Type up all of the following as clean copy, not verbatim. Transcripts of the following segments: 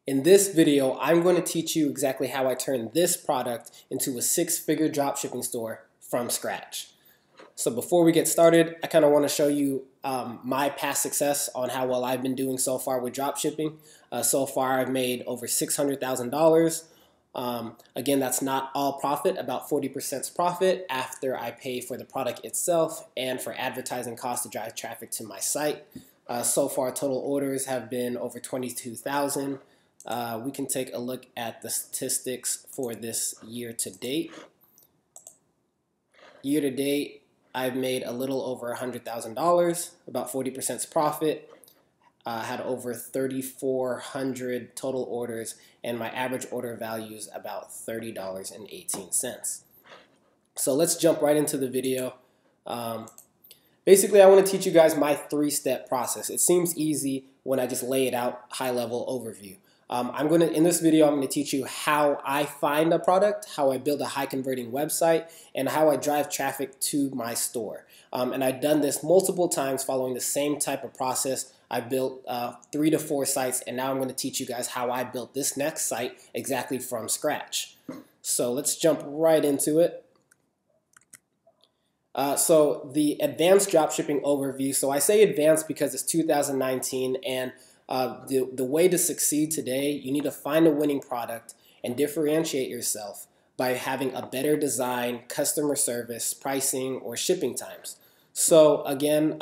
In this video, I'm going to teach you exactly how I turn this product into a six-figure dropshipping store from scratch. So before we get started, I kind of want to show you my past success on how well I've been doing so far with dropshipping. So far, I've made over $600,000. Again, that's not all profit, about 40% is profit after I pay for the product itself and for advertising costs to drive traffic to my site. So far, total orders have been over 22,000. We can take a look at the statistics for this year to date. Year to date, I've made a little over $100,000, about 40% profit. Had over 3,400 total orders, and my average order value is about $30.18. So let's jump right into the video. Basically, I want to teach you guys my three-step process. It seems easy when I just lay it out, high-level overview. In this video, I'm going to teach you how I find a product, how I build a high-converting website, and how I drive traffic to my store. And I've done this multiple times following the same type of process. I built 3 to 4 sites, and now I'm going to teach you guys how I built this next site exactly from scratch. So let's jump right into it. So the advanced dropshipping overview. So I say advanced because it's 2019, and the way to succeed today, you need to find a winning product and differentiate yourself by having a better design, customer service, pricing, or shipping times. So again,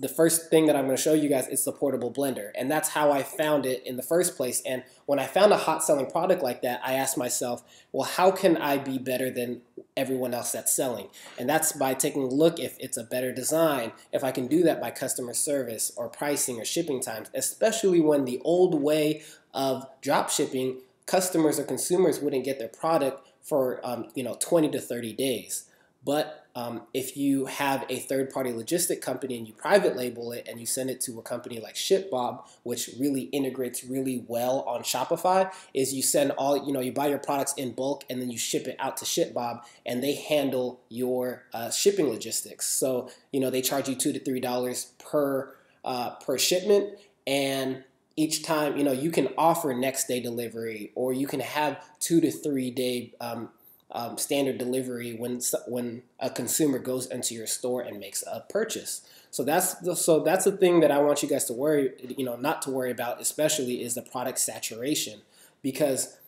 the first thing that I'm going to show you guys is the portable blender, and that's how I found it in the first place. And when I found a hot selling product like that, I asked myself, well, how can I be better than everyone else that's selling? And that's by taking a look if it's a better design, if I can do that by customer service or pricing or shipping times, especially when the old way of drop shipping, customers or consumers wouldn't get their product for 20 to 30 days. But if you have a third-party logistic company and you private label it and you send it to a company like ShipBob, which really integrates really well on Shopify, is you send you buy your products in bulk and then you ship it out to ShipBob and they handle your shipping logistics. So, they charge you $2 to $3 per shipment, and each time, you can offer next day delivery, or you can have 2 to 3 day standard delivery when a consumer goes into your store and makes a purchase. So that's the thing that I want you guys to not to worry about, especially, is the product saturation. Because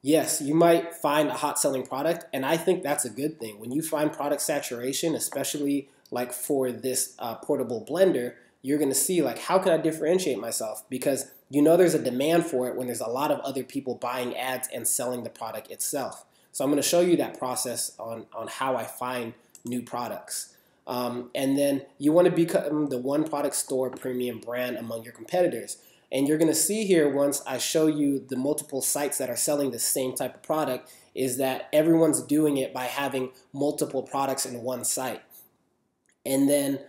yes, you might find a hot selling product, and I think that's a good thing. When you find product saturation, especially like for this portable blender, you're going to see, like, how can I differentiate myself? Because there's a demand for it when there's a lot of other people buying ads and selling the product itself. So I'm going to show you that process on how I find new products. And then you want to become the one product store premium brand among your competitors. And you're going to see here, once I show you the multiple sites that are selling the same type of product, is that everyone's doing it by having multiple products in one site. And then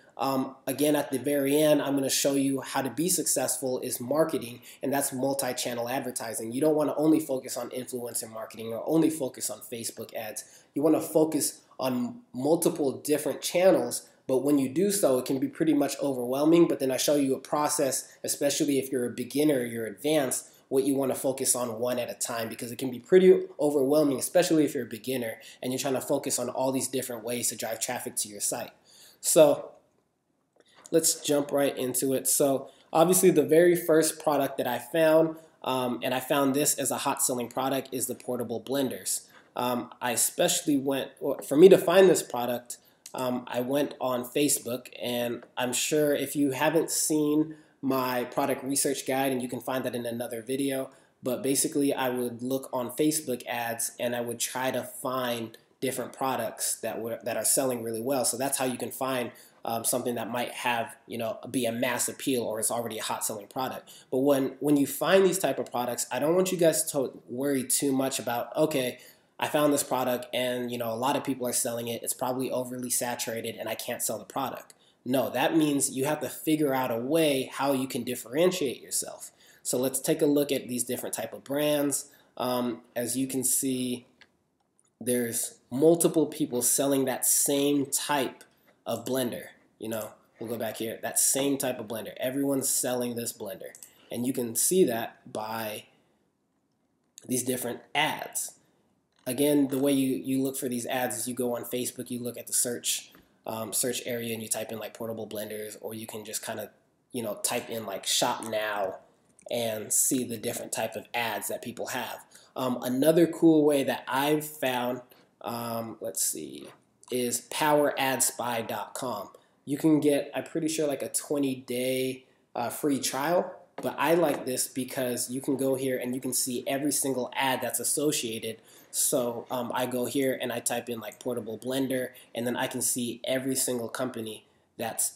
again, at the very end, I'm going to show you how to be successful is marketing, and that's multi-channel advertising. You don't want to only focus on influencer marketing or only focus on Facebook ads. You want to focus on multiple different channels, but when you do so, it can be pretty much overwhelming. But then I show you a process, especially if you're a beginner or you're advanced, what you want to focus on one at a time, because it can be pretty overwhelming, especially if you're a beginner and you're trying to focus on all these different ways to drive traffic to your site. So let's jump right into it. So obviously the very first product that I found, and I found this as a hot selling product, is the portable blenders. I especially for me to find this product, I went on Facebook, and I'm sure if you haven't seen my product research guide, and you can find that in another video, but basically I would look on Facebook ads and I would try to find different products that are selling really well. So that's how you can find something that might have, be a mass appeal, or it's already a hot selling product. But when you find these type of products, I don't want you guys to worry too much about, okay, I found this product and a lot of people are selling it. It's probably overly saturated and I can't sell the product. No, that means you have to figure out a way how you can differentiate yourself. So let's take a look at these different type of brands. As you can see, there's multiple people selling that same type of blender. We'll go back here, that same type of blender. Everyone's selling this blender. And you can see that by these different ads. Again, the way you look for these ads is you go on Facebook, you look at the search area, and you type in like portable blenders, or you can just kind of type in like shop now and see the different type of ads that people have. Another cool way that I've found, let's see, is poweradsspy.com. You can get, I'm pretty sure, like a 20-day free trial. But I like this because you can go here and you can see every single ad that's associated. So I go here and I type in like portable blender, and then I can see every single company that's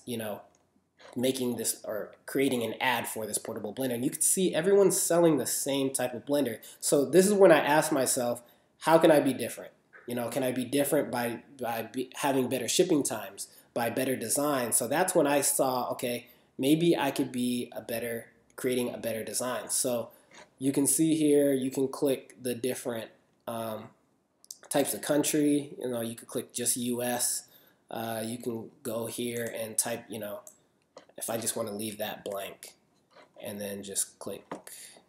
making this or creating an ad for this portable blender. And you can see everyone's selling the same type of blender. So this is when I ask myself, how can I be different? Can I be different by having better shipping times, by better design? So that's when I saw, okay, maybe I could be creating a better design. So you can see here, you can click the different types of country. You could click just US. You can go here and type, if I just want to leave that blank, and then just click,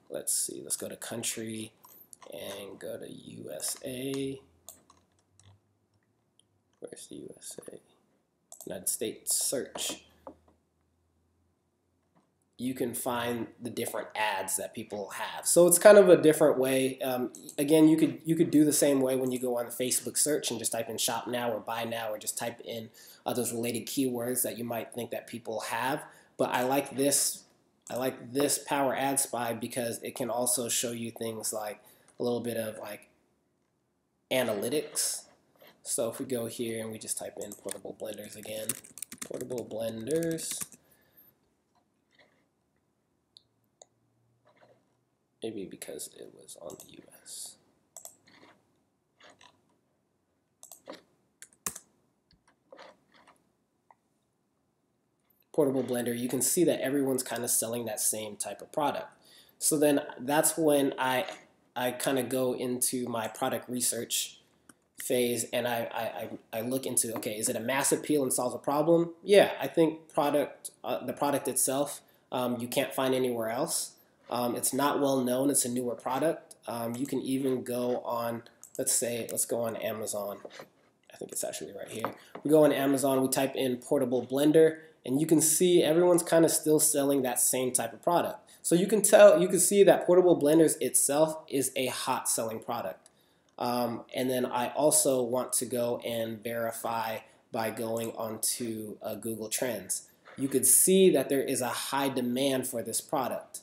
let's see, let's go to country and go to USA. Where's the USA? United States, search. You can find the different ads that people have. So it's kind of a different way. Again, you could do the same way when you go on the Facebook search and just type in shop now or buy now, or just type in those related keywords that you might think that people have. But I like this Power Ad Spy because it can also show you things like a little bit of like analytics. So if we go here and we just type in portable blenders again, portable blenders. Maybe because it was on the US. Portable blender, you can see that everyone's kind of selling that same type of product. So then that's when I kind of go into my product research phase, and I look into, okay, is it a mass appeal and solves a problem? Yeah, I think the product itself, you can't find anywhere else. It's not well known. It's a newer product. You can even go on, let's go on Amazon. I think it's actually right here. We go on Amazon, we type in portable blender, and you can see everyone's kind of still selling that same type of product. So you can see that portable blenders itself is a hot selling product. And then I also want to go and verify by going onto Google Trends. You could see that there is a high demand for this product.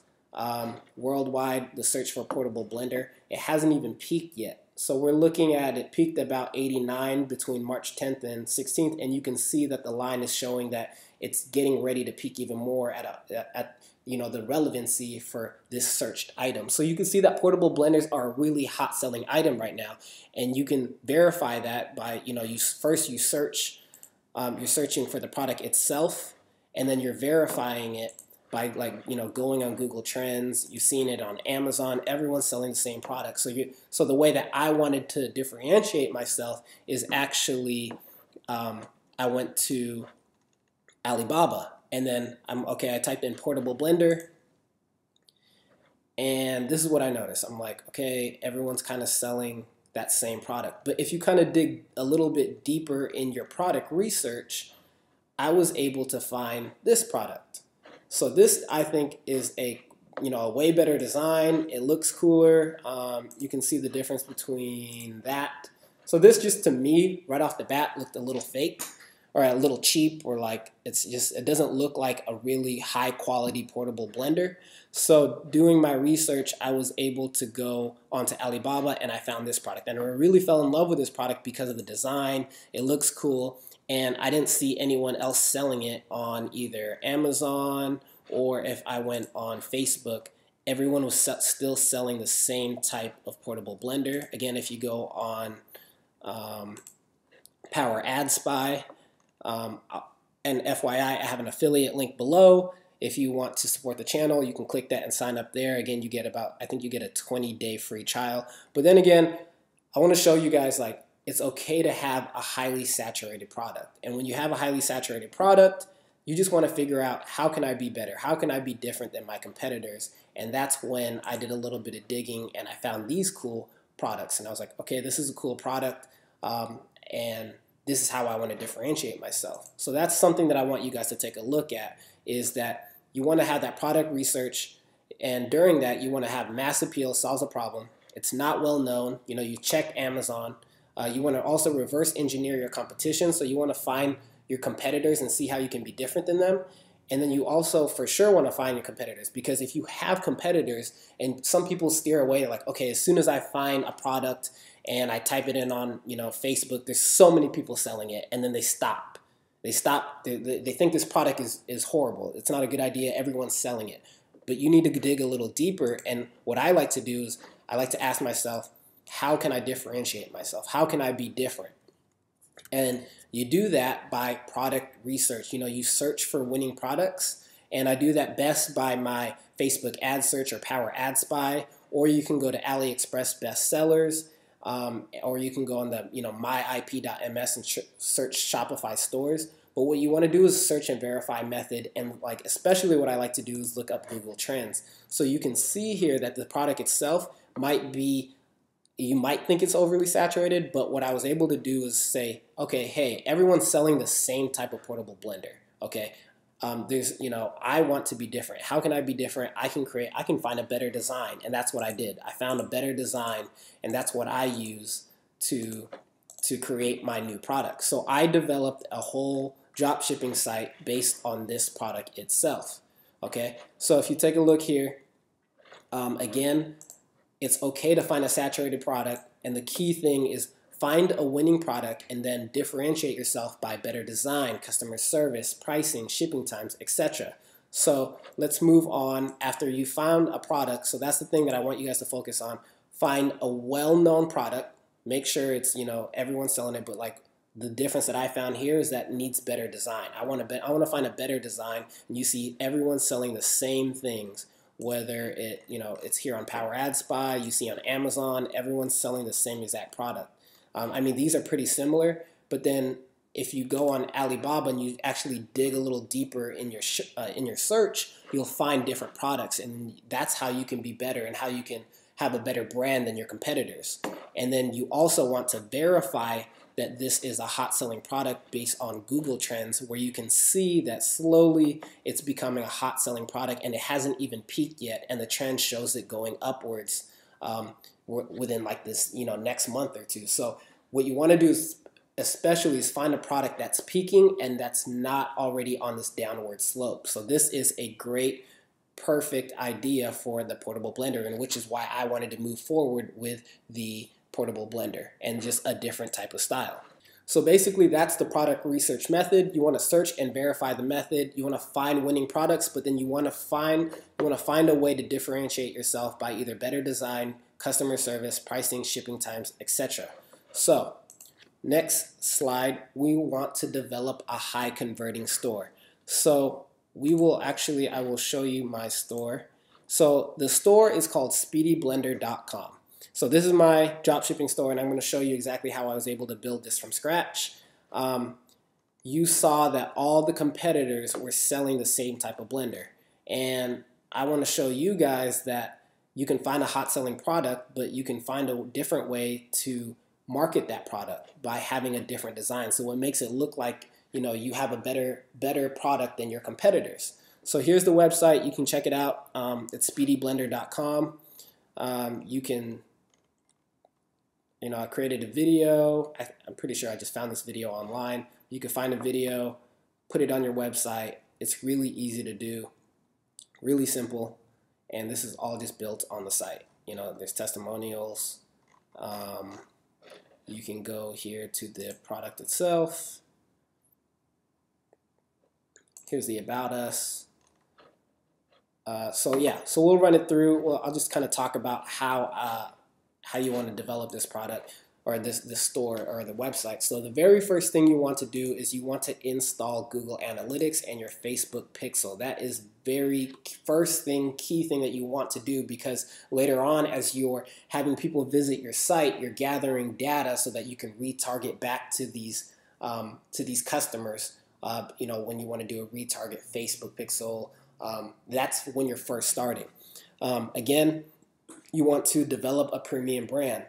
Worldwide, the search for portable blender, it hasn't even peaked yet. So we're looking at it peaked about 89 between March 10th and 16th, and you can see that the line is showing that it's getting ready to peak even more at the relevancy for this searched item. So you can see that portable blenders are a really hot selling item right now, and you can verify that by you search, you're searching for the product itself, and then you're verifying it by going on Google Trends. You've seen it on Amazon. Everyone's selling the same product. So the way that I wanted to differentiate myself is actually I went to Alibaba, and then I typed in portable blender, and this is what I noticed. I'm like, okay, everyone's kind of selling that same product. But if you kind of dig a little bit deeper in your product research, I was able to find this product. So this, I think, is a way better design. It looks cooler. You can see the difference between that. So this, just to me, right off the bat, looked a little fake or a little cheap, or like it doesn't look like a really high quality portable blender. So doing my research, I was able to go onto Alibaba, and I found this product, and I really fell in love with this product because of the design. It looks cool. And I didn't see anyone else selling it on either Amazon, or if I went on Facebook, everyone was still selling the same type of portable blender. Again, if you go on Power Ad Spy, and FYI, I have an affiliate link below. If you want to support the channel, you can click that and sign up there. Again, you get I think you get a 20-day free trial. But then again, I want to show you guys, it's okay to have a highly saturated product. And when you have a highly saturated product, you just want to figure out, how can I be better? How can I be different than my competitors? And that's when I did a little bit of digging and I found these cool products. And I was like, okay, this is a cool product, and this is how I want to differentiate myself. So that's something that I want you guys to take a look at, is that you want to have that product research, and during that you want to have mass appeal, solves a problem. It's not well known. You check Amazon. You want to also reverse engineer your competition. So you want to find your competitors and see how you can be different than them. And then you also for sure want to find your competitors, because if you have competitors, and some people steer away, like, okay, as soon as I find a product and I type it in on Facebook, there's so many people selling it, and then they stop. They think this product is horrible. It's not a good idea. Everyone's selling it. But you need to dig a little deeper. And what I like to do is I like to ask myself, how can I differentiate myself? How can I be different? And you do that by product research. You search for winning products. And I do that best by my Facebook ad search or Power Ad Spy, or you can go to AliExpress bestsellers. Or you can go on the myip.ms and search Shopify stores. But what you want to do is search and verify method, and especially what I like to do is look up Google Trends. So you can see here that the product itself you might think it's overly saturated, but what I was able to do is say, okay, hey, everyone's selling the same type of portable blender. Okay, I want to be different. How can I be different? I can find a better design, and that's what I did. I found a better design, and that's what I use to create my new product. So I developed a whole drop shipping site based on this product itself. Okay, so if you take a look here, again, it's okay to find a saturated product, and the key thing is find a winning product and then differentiate yourself by better design, customer service, pricing, shipping times, etc. So let's move on. After you found a product, so that's the thing that I want you guys to focus on. Find a well-known product. Make sure it's, everyone's selling it, but the difference that I found here is that it needs better design. I want to find a better design, and you see everyone's selling the same things. Whether it's here on Power Ad Spy, you see on Amazon, everyone's selling the same exact product. These are pretty similar, but then if you go on Alibaba and you actually dig a little deeper in your search, you'll find different products, and that's how you can be better and how you can have a better brand than your competitors. And then you also want to verify that this is a hot selling product based on Google Trends, where you can see that slowly it's becoming a hot selling product, and it hasn't even peaked yet, and the trend shows it going upwards within this next month or two. So what you want to do is find a product that's peaking and that's not already on this downward slope. So this is a great, perfect idea for the portable blender, and which is why I wanted to move forward with the portable blender and just a different type of style. So basically that's the product research method. You want to search and verify the method. You want to find winning products, but then you want to find a way to differentiate yourself by either better design, customer service, pricing, shipping times, etc. So next slide, we want to develop a high converting store. So I will show you my store. So the store is called speedyblender.com. So this is my dropshipping store, and I'm going to show you exactly how I was able to build this from scratch. You saw that all the competitors were selling the same type of blender. And I want to show you guys that you can find a hot selling product, but you can find a different way to market that product by having a different design. So it makes it look like you have a better product than your competitors. So here's the website. You can check it out. It's speedyblender.com. You can, I created a video. I'm pretty sure I just found this video online. You can find a video, put it on your website. It's really easy to do, really simple, and this is all just built on the site. There's testimonials. You can go here to the product itself. Here's the About Us. So we'll run it through. Well, I'll just kind of talk about how you want to develop this product or this store or the website. So the very first thing you want to do is you want to install Google Analytics and your Facebook Pixel. That is very first thing, key thing that you want to do, because later on, as you're having people visit your site, you're gathering data so that you can retarget back to these customers you know, when you want to do a retarget Facebook pixel, that's when you're first starting. Again, you want to develop a premium brand.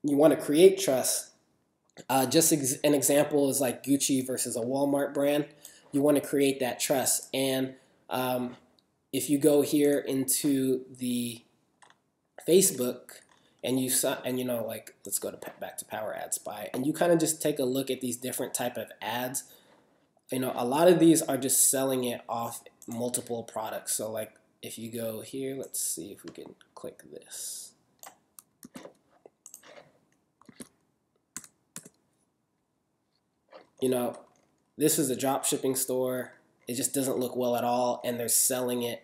You want to create trust. Just an example is like Gucci versus a Walmart brand. You want to create that trust. And if you go here into the Facebook and you know, like, let's go back to Power Ad Spy, and you kind of just take a look at these different type of ads. You know, a lot of these are just selling it off multiple products. So like if you go here, let's see if we can click this. You know, this is a drop shipping store. It just doesn't look well at all, and they're selling it.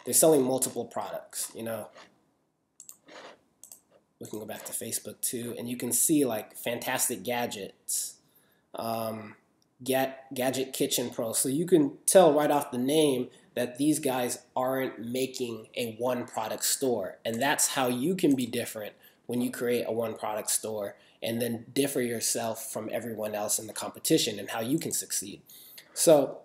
They're selling multiple products, you know. We can go back to Facebook too, and you can see like fantastic gadgets, Gadget Kitchen Pro. So you can tell right off the name that these guys aren't making a one product store, and that's how you can be different when you create a one product store, and then differ yourself from everyone else in the competition and how you can succeed. So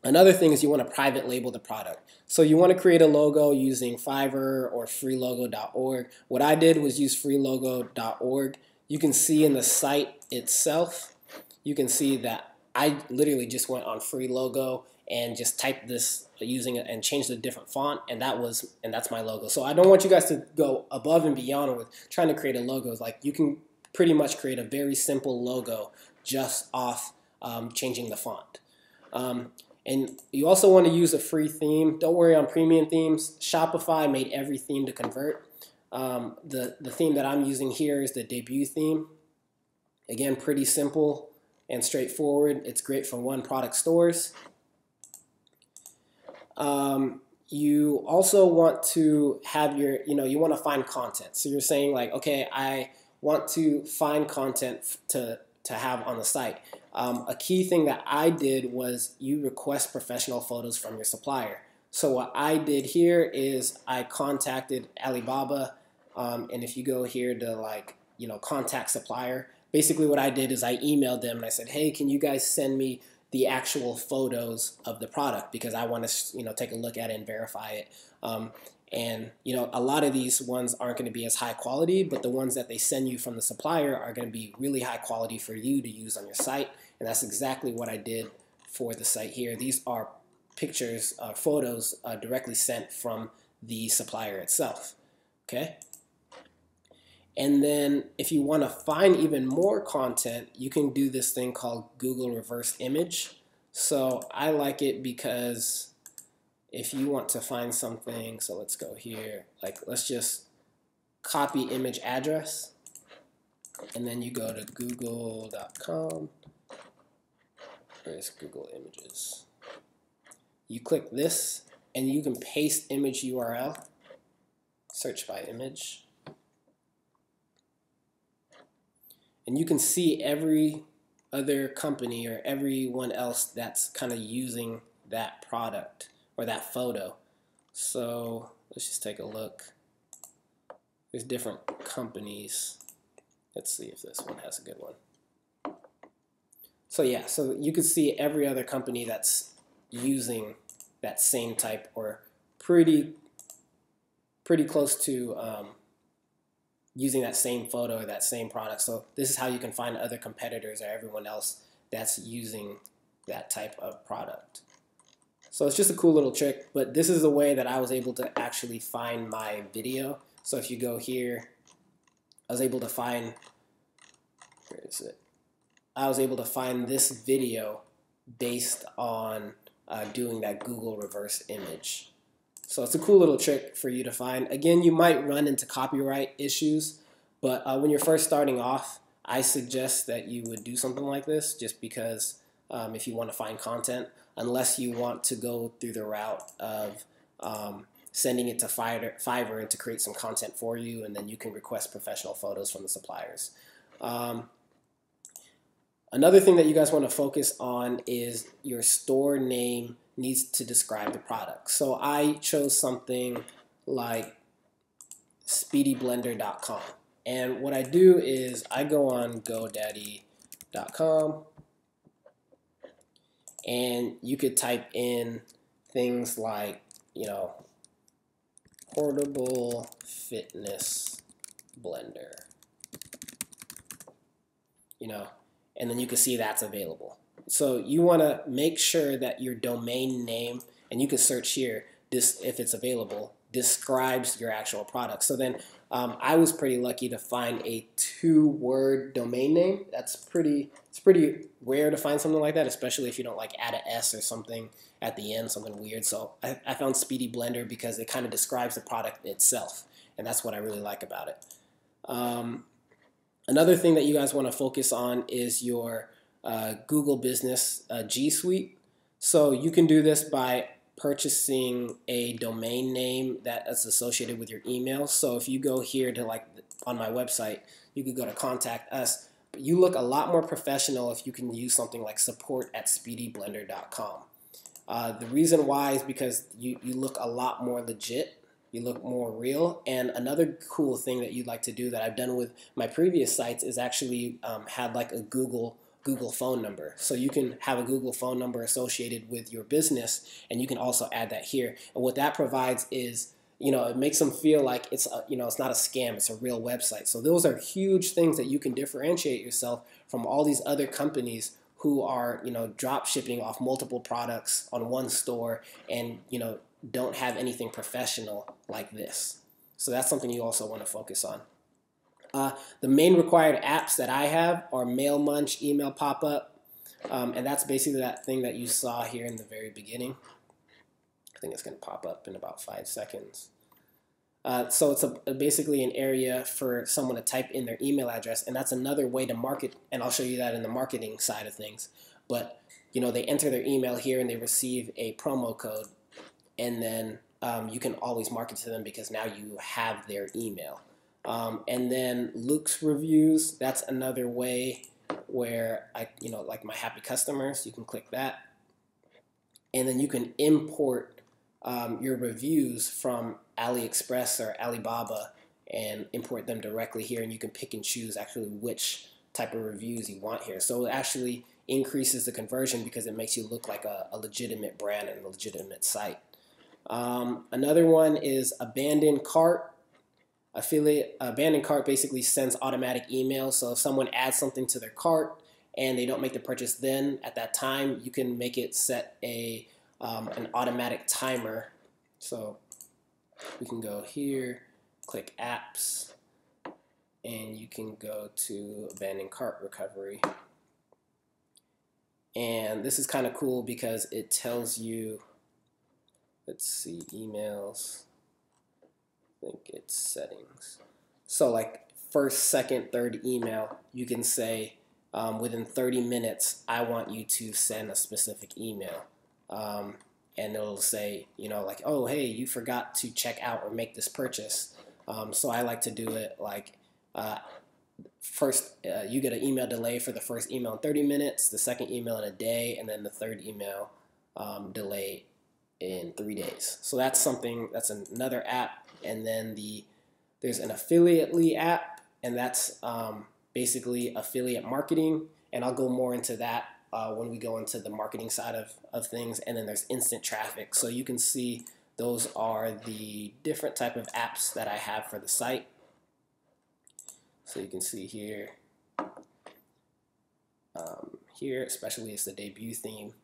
another thing is you want to private label the product. So you want to create a logo using Fiverr or freelogo.org. What I did was use freelogo.org. You can see in the site itself, you can see that I literally just went on Freelogo and just typed this using it and changed a different font, and that's my logo. So I don't want you guys to go above and beyond with trying to create a logo. Like, you can pretty much create a very simple logo just off changing the font. And you also want to use a free theme. Don't worry on premium themes. Shopify made every theme to convert. The theme that I'm using here is the debut theme. Again, pretty simple and straightforward. It's great for one product stores. You also want to have you want to find content. So you're saying like, okay, I want to find content to have on the site. A key thing that I did was you request professional photos from your supplier. So what I did here is I contacted Alibaba, and if you go here to contact supplier, basically what I did is I emailed them and I said, hey, can you guys send me the actual photos of the product, because I want to take a look at it and verify it. And a lot of these ones aren't going to be as high quality, but the ones that they send you from the supplier are going to be really high quality for you to use on your site. And that's exactly what I did for the site here. These are pictures, photos directly sent from the supplier itself. Okay. And then if you want to find even more content, you can do this thing called Google Reverse Image. So I like it because if you want to find something, so let's go here, let's just copy image address, and then you go to google.com. Where's Google Images? You click this, and you can paste image URL, search by image, and you can see every other company or everyone else that's kind of using that product or that photo. So let's just take a look. There's different companies. Let's see if this one has a good one. So yeah, so you can see every other company that's using that same type or pretty close to using that same photo or that same product. So this is how you can find other competitors or everyone else that's using that type of product. So it's just a cool little trick, but this is the way that I was able to actually find my video. So if you go here, I was able to find, where is it? I was able to find this video based on doing that Google reverse image. So it's a cool little trick for you to find. Again, you might run into copyright issues, but when you're first starting off, I suggest that you would do something like this just because if you want to find content, unless you want to go through the route of sending it to Fiverr and to create some content for you, and then you can request professional photos from the suppliers. Another thing that you guys want to focus on is your store name needs to describe the product. So I chose something like speedyblender.com. And what I do is I go on GoDaddy.com and you could type in things like, portable fitness blender, and then you can see that's available. So you want to make sure that your domain name, and you can search here, this, if it's available, describes your actual product. So then I was pretty lucky to find a 2-word domain name. It's pretty rare to find something like that, especially if you don't like add an S or something at the end, something weird. So I found Speedy Blender because it kind of describes the product itself, and that's what I really like about it. Another thing that you guys want to focus on is your Google Business G Suite. So you can do this by purchasing a domain name that is associated with your email. So if you go here to, like, on my website, you could go to contact us. But you look a lot more professional if you can use something like support@speedyblender.com. The reason why is because you look a lot more legit. You look more real. And another cool thing that you'd like to do that I've done with my previous sites is actually had like a Google phone number. So you can have a Google phone number associated with your business, and you can also add that here. And what that provides is, it makes them feel like it's it's not a scam, it's a real website. So those are huge things that you can differentiate yourself from all these other companies who are, drop shipping off multiple products on one store and, don't have anything professional like this. So that's something you also want to focus on. The main required apps that I have are Mail Munch, Email Pop-Up, and that's basically that thing that you saw here in the very beginning. I think it's going to pop up in about 5 seconds. So it's basically an area for someone to type in their email address, and that's another way to market, and I'll show you that in the marketing side of things. But, they enter their email here and they receive a promo code, and then you can always market to them because now you have their email. And then Luc's Reviews, that's another way where like my happy customers, you can click that. And then you can import your reviews from AliExpress or Alibaba and import them directly here, and you can pick and choose actually which type of reviews you want here. So it actually increases the conversion because it makes you look like a legitimate brand and a legitimate site. Another one is abandoned cart. Abandoned cart basically sends automatic emails. So if someone adds something to their cart and they don't make the purchase then at that time, you can make it set an automatic timer. So we can go here, click apps, and you can go to abandoned cart recovery. And this is kind of cool because it tells you, let's see, emails, I think it's settings. So like first, second, third email, you can say within 30 minutes, I want you to send a specific email. And it'll say, like, oh, hey, you forgot to check out or make this purchase. So I like to do it like first, you get an email delay for the first email in 30 minutes, the second email in a day, and then the third email delay in 3 days. So that's another app. And then there's an Affiliately app, and that's basically affiliate marketing. And I'll go more into that when we go into the marketing side of things. And then there's instant traffic. So you can see those are the different type of apps that I have for the site. So you can see here, especially it's the debut theme.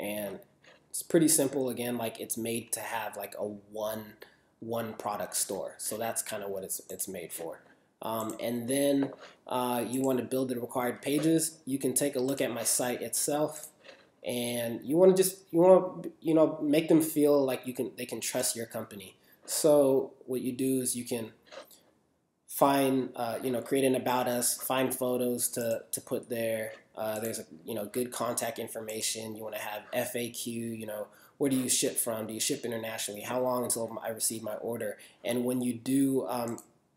And it's pretty simple. Again, like it's made to have like a one product store. So that's kind of what it's made for. And then you want to build the required pages. You can take a look at my site itself, and you want to make them feel like they can trust your company. So what you do is you can find create an about us, find photos to put there. There's good contact information. You want to have FAQ. Where do you ship from? Do you ship internationally? How long until I receive my order? And when you do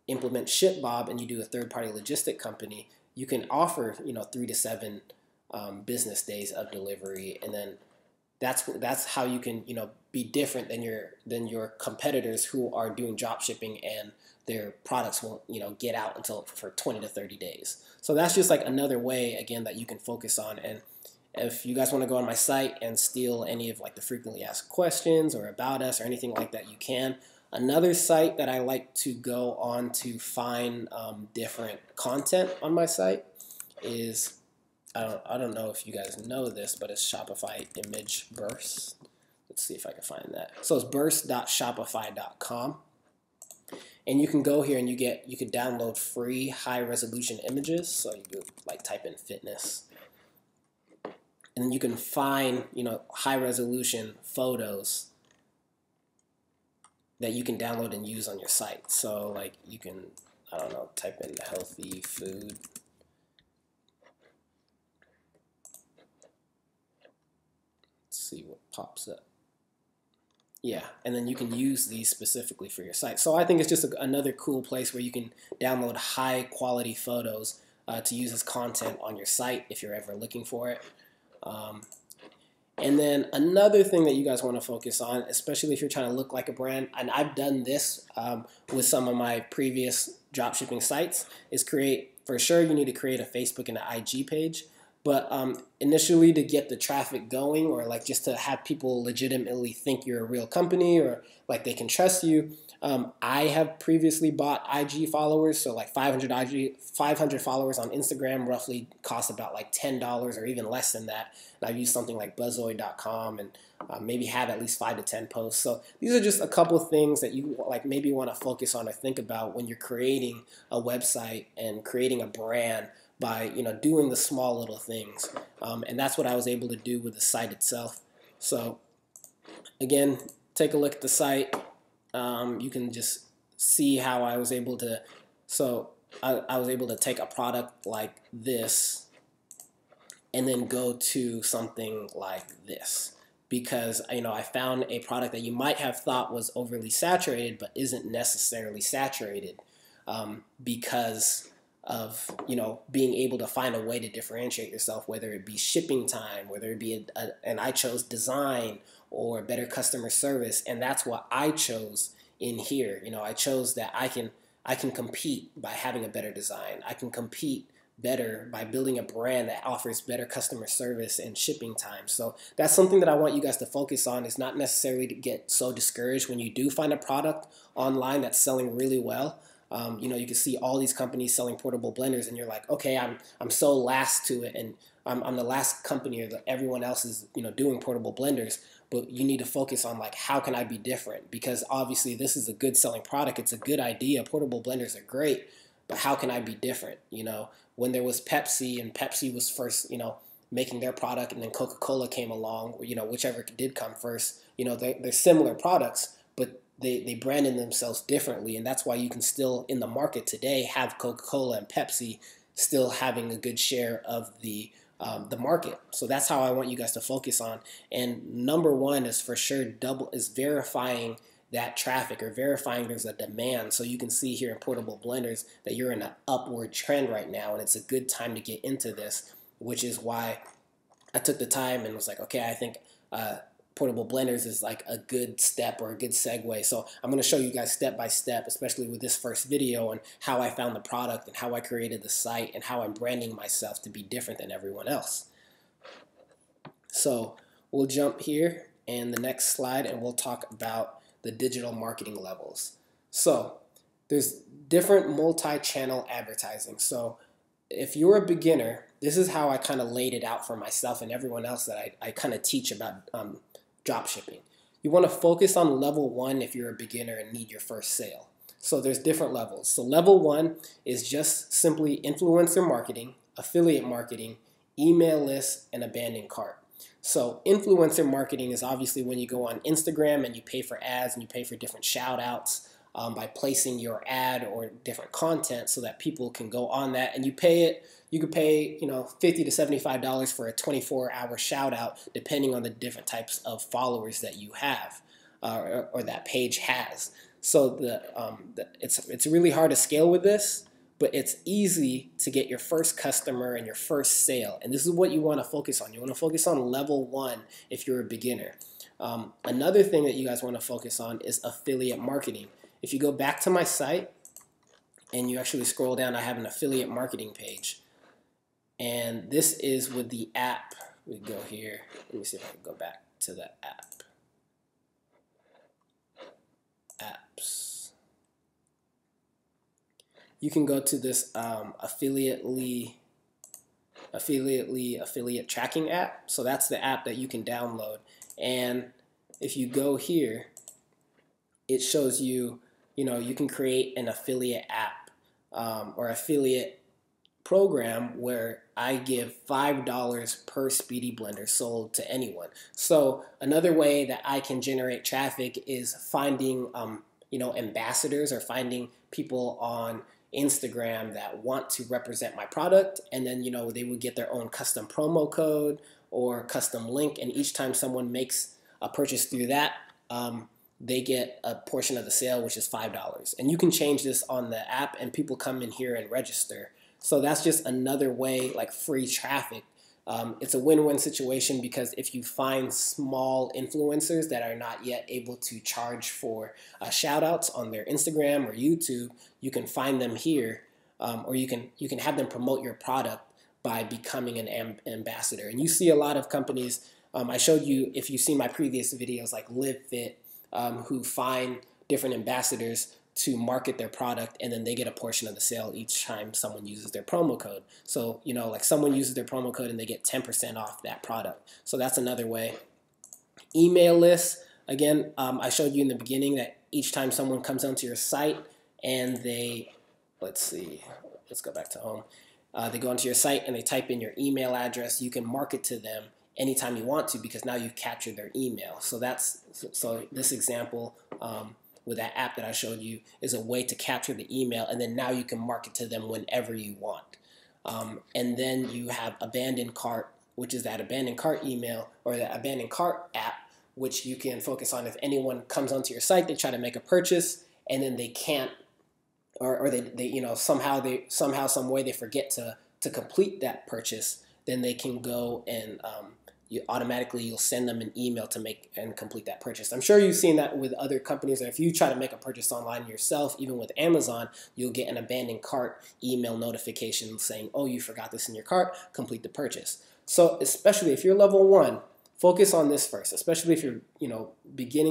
implement ShipBob and you do a third-party logistic company, you can offer 3 to 7 business days of delivery, and then that's how you can be different than your competitors who are doing drop shipping and their products won't, get out until for 20 to 30 days. So that's just like another way, again, that you can focus on. And if you guys want to go on my site and steal any of like the frequently asked questions or about us or anything like that, you can. Another site that I like to go on to find different content on my site is, I don't know if you guys know this, but it's Shopify Image Burst. Let's see if I can find that. So it's burst.shopify.com. And you can go here and you can download free high resolution images. So you could like type in fitness. And then you can find, high resolution photos that you can download and use on your site. So like you can, I don't know, type in healthy food. Let's see what pops up. Yeah, and then you can use these specifically for your site. So I think it's just another cool place where you can download high quality photos to use as content on your site if you're ever looking for it. And then another thing that you guys want to focus on, especially if you're trying to look like a brand, and I've done this with some of my previous dropshipping sites, is for sure you need to create a Facebook and an IG page. But initially, to get the traffic going, or like just to have people legitimately think you're a real company or like they can trust you, I have previously bought IG followers. So like 500 followers on Instagram roughly cost about like $10 or even less than that. And I've used something like buzzoid.com and maybe have at least 5 to 10 posts. So these are just a couple of things that you like maybe want to focus on or think about when you're creating a website and creating a brand, by doing the small little things. And that's what I was able to do with the site itself. So again, take a look at the site. You can just see how I was able to, I was able to take a product like this and then go to something like this. Because I found a product that you might have thought was overly saturated, but isn't necessarily saturated because of being able to find a way to differentiate yourself, whether it be shipping time, whether it be and I chose design or better customer service, and that's what I chose in here. I chose that I can compete by having a better design. I can compete better by building a brand that offers better customer service and shipping time. So that's something that I want you guys to focus on, is not necessarily to get so discouraged when you do find a product online that's selling really well. You can see all these companies selling portable blenders, and you're like, okay, I'm so last to it, and I'm the last company, or everyone else is doing portable blenders. But you need to focus on like, how can I be different? Because obviously this is a good selling product. It's a good idea. Portable blenders are great, but how can I be different? When there was Pepsi, and Pepsi was first, making their product, and then Coca-Cola came along, whichever did come first. They're similar products, but they branded themselves differently, and that's why you can still, in the market today, have Coca-Cola and Pepsi still having a good share of the market. So that's how I want you guys to focus on. And number one is for sure verifying that traffic, or verifying there's a demand. So you can see here in portable blenders that you're in an upward trend right now, and it's a good time to get into this, which is why I took the time and was like, okay, I think portable blenders is like a good step or a good segue. So I'm going to show you guys step by step, especially with this first video, and how I found the product and how I created the site and how I'm branding myself to be different than everyone else. So we'll jump here and the next slide, and we'll talk about the digital marketing levels. So there's different multi-channel advertising. So if you're a beginner, this is how I kind of laid it out for myself and everyone else that I kind of teach about drop shipping. You want to focus on level 1 if you're a beginner and need your first sale. So there's different levels. So level 1 is just simply influencer marketing, affiliate marketing, email lists, and abandoned cart. So influencer marketing is obviously when you go on Instagram and you pay for ads and you pay for different shout outs by placing your ad or different content so that people can go on that, and you pay it. You could pay, $50 to $75 for a 24-hour shout out, depending on the different types of followers that you have or that page has. So it's really hard to scale with this, but it's easy to get your first customer and your first sale. And this is what you want to focus on. You want to focus on level 1 if you're a beginner. Another thing that you guys want to focus on is affiliate marketing. If you go back to my site, and you actually scroll down, I have an affiliate marketing page. And this is with the app. We go here. Let me see if I can go back to the app. Apps. You can go to this affiliate tracking app. So that's the app that you can download. And if you go here, it shows you, you can create an affiliate app or affiliate program where I give $5 per Speedy Blender sold to anyone. So another way that I can generate traffic is finding ambassadors, or finding people on Instagram that want to represent my product, and then they would get their own custom promo code or custom link, and each time someone makes a purchase through that, they get a portion of the sale, which is $5. And you can change this on the app, and people come in here and register. So that's just another way, like free traffic. It's a win-win situation, because if you find small influencers that are not yet able to charge for shout-outs on their Instagram or YouTube, you can find them here, or you can have them promote your product by becoming an ambassador. And you see a lot of companies, I showed you, if you've seen my previous videos, like LiveFit, who find different ambassadors to market their product, and then they get a portion of the sale each time someone uses their promo code. So, like someone uses their promo code and they get 10% off that product. So that's another way. Email lists, again, I showed you in the beginning that each time someone comes onto your site and they, let's go back to home. They go onto your site and they type in your email address, you can market to them anytime you want to, because now you've captured their email. So this example, with that app that I showed you, is a way to capture the email, and then now you can market to them whenever you want. And then you have abandoned cart, which is that abandoned cart email, or that abandoned cart app, which you can focus on if anyone comes onto your site, they try to make a purchase, and then they can't, or they somehow, some way they forget to complete that purchase, then they can go and you'll send them an email to make and complete that purchase. I'm sure you've seen that with other companies, or if you try to make a purchase online yourself, even with Amazon, you'll get an abandoned cart email notification saying, oh, you forgot this in your cart, complete the purchase. So especially if you're level 1, focus on this first, especially if you're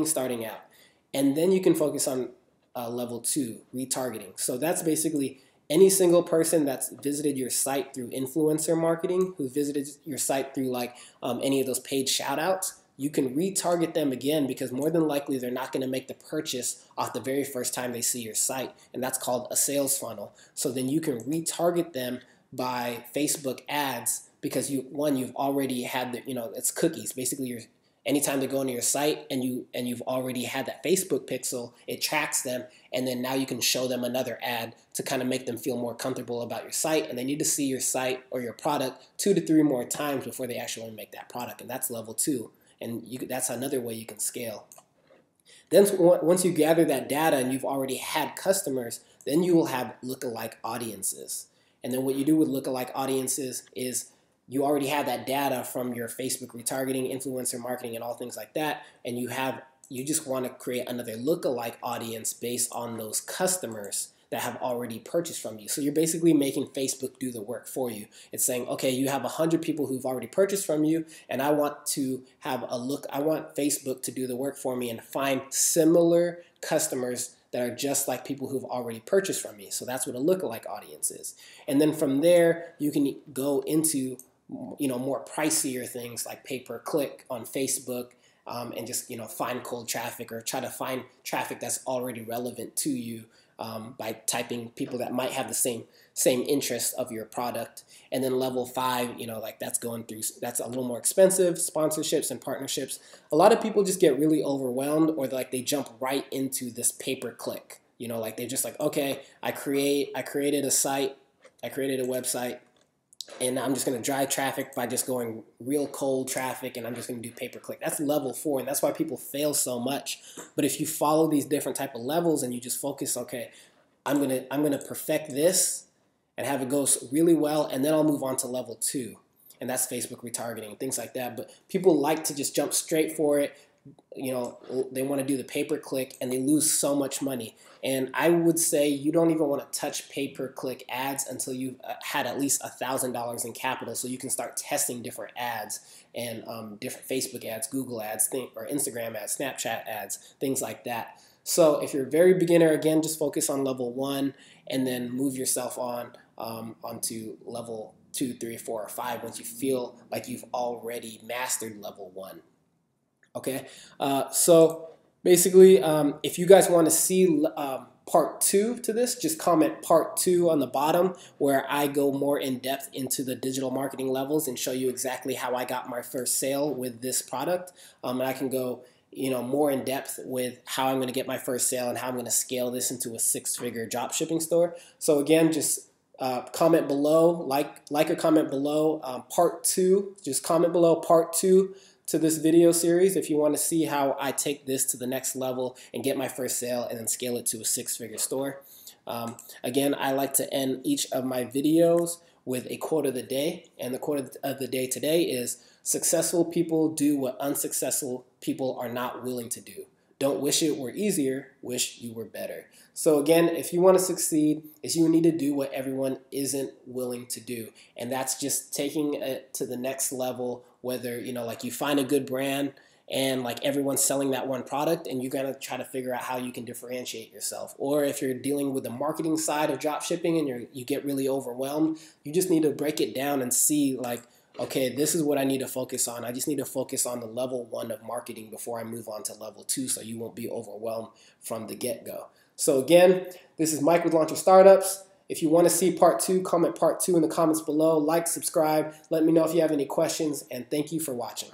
starting out. And then you can focus on level 2, retargeting. So that's basically any single person that's visited your site through influencer marketing, who visited your site through any of those paid shout outs, you can retarget them again, because more than likely they're not going to make the purchase off the very first time they see your site. And that's called a sales funnel. So then you can retarget them by Facebook ads, because you've already had it's cookies. Basically, anytime they go into your site and you've already had that Facebook pixel, it tracks them, and then now you can show them another ad to kind of make them feel more comfortable about your site, and they need to see your site or your product 2 to 3 more times before they actually make that product, and that's level 2, and that's another way you can scale. Then once you gather that data and you've already had customers, then you will have lookalike audiences. And then what you do with lookalike audiences is you already have that data from your Facebook retargeting, influencer marketing, and all things like that, and you just want to create another lookalike audience based on those customers that have already purchased from you. So you're basically making Facebook do the work for you. It's saying, okay, you have 100 people who've already purchased from you, and I want Facebook to do the work for me and find similar customers that are just like people who've already purchased from me. So that's what a lookalike audience is. And then from there, you can go into more pricier things like pay-per-click on Facebook, and just find cold traffic, or try to find traffic that's already relevant to you by typing people that might have the same interest of your product. And then level 5, that's a little more expensive, sponsorships and partnerships. A lot of people just get really overwhelmed, or they jump right into this pay-per-click. They're just like, okay, I created a site, I created a website, and I'm just going to drive traffic by just going real cold traffic, and I'm just going to do pay-per-click. That's level 4, and that's why people fail so much. But if you follow these different type of levels and you just focus, okay, I'm gonna perfect this and have it go really well, and then I'll move on to level 2, and that's Facebook retargeting and things like that. But people like to just jump straight for it, they want to do the pay-per-click and they lose so much money. And I would say you don't even want to touch pay-per-click ads until you've had at least $1,000 in capital, so you can start testing different ads and different Facebook ads, Google ads, or Instagram ads, Snapchat ads, things like that. So if you're a very beginner, again, just focus on level 1 and then move yourself onto level 2, 3, 4, or 5 once you feel like you've already mastered level 1. Okay, so basically, if you guys want to see part 2 to this, just comment part 2 on the bottom, where I go more in depth into the digital marketing levels and show you exactly how I got my first sale with this product. And I can go more in depth with how I'm going to get my first sale and how I'm going to scale this into a 6-figure drop shipping store. So again, just comment below, like or comment below part 2. Just comment below part 2 to this video series if you want to see how I take this to the next level and get my first sale and then scale it to a 6-figure store. Again, I like to end each of my videos with a quote of the day, and the quote of the day today is, "Successful people do what unsuccessful people are not willing to do. Don't wish it were easier, wish you were better." So again, if you want to succeed, you need to do what everyone isn't willing to do. And that's just taking it to the next level, whether, like you find a good brand and like everyone's selling that one product and you're going to try to figure out how you can differentiate yourself. Or if you're dealing with the marketing side of drop shipping and you get really overwhelmed, you just need to break it down and see like, okay, this is what I need to focus on. I just need to focus on the level 1 of marketing before I move on to level 2, so you won't be overwhelmed from the get-go. So again, this is Mike with Launcher Startups. If you want to see part 2, comment part 2 in the comments below. Like, subscribe. Let me know if you have any questions, and thank you for watching.